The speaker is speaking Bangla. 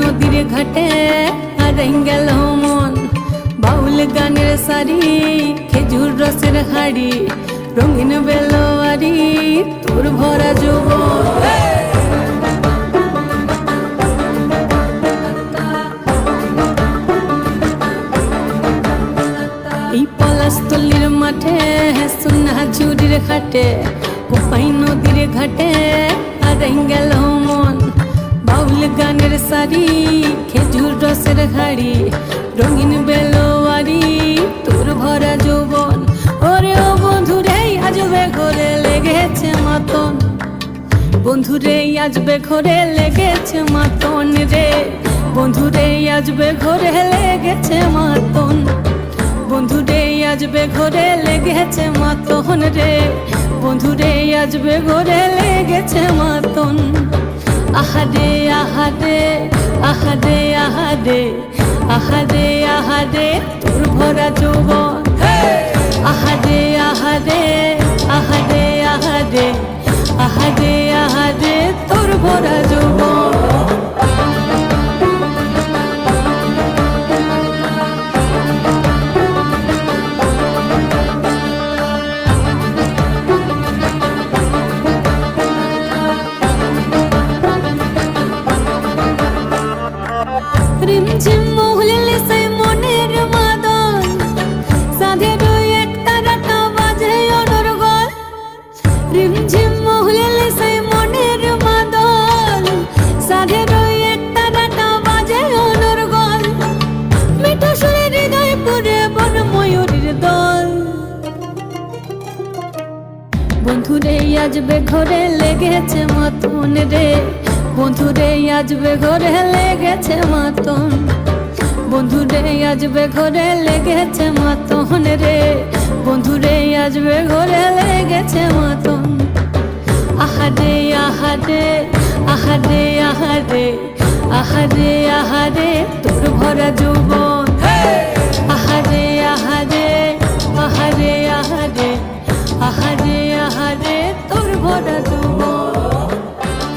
নদীর ঘাটে হারাই গেল মন। বাউল গানের সারি, খেজুর রসের হাড়ি, রঙিন বেলোয়ারি, তোর ভরা যৌবন। এই পলাশতলির মাঠে, সোনা ঝুড়ির ঘাটে, কোপাই নদীর ঘাটে হারাই গেল মন। বাউল গানের সারি, খেজুর রসের হাড়ি, রঙিন বেলোয়ারি, তোর ভরা যৌবন। ওরে ও বন্ধুরে আজবে ঘরে লেগেছে মাতন, বন্ধুরে আজবে ঘরে লেগেছে মাতন রে, বন্ধুরে আজবে ঘরে লেগেছে মাতন, বন্ধুরে আজবে ঘরে লেগেছে মাতন রে, বন্ধুরে আজবে ঘরে লেগেছে মাতন। আহারে আহারে আহারে আহারে আহারে আহারে তোর ভরা যৌবন। আহারে আহারে আহারে আহারে আহারে আহারে তোর ভরা যৌবন। রিমঝিম মহুলে সেই মনের মাদন, সাধের এক তারাটা বাজে অনর্গল। রিমঝিম মহুলে সেই মনের মাদন, সাধের এক তারাটা বাজে অনর্গল। মিঠা সুরে হৃদয় পুরে বন ময়ূরীর দল। বন্ধুরে আজবে ঘরে লেগেছে মাতন রে, বন্ধুরে আজবে ঘরে লেগেছে মাতন, বন্ধুরে আজবে ঘরে লেগেছে মাতন রে, বন্ধুরে আজবে ঘরে লেগেছে মাতন। আহারে আহারে আহারে আহারে আহারে আহারে তোর ভরা যৌবন।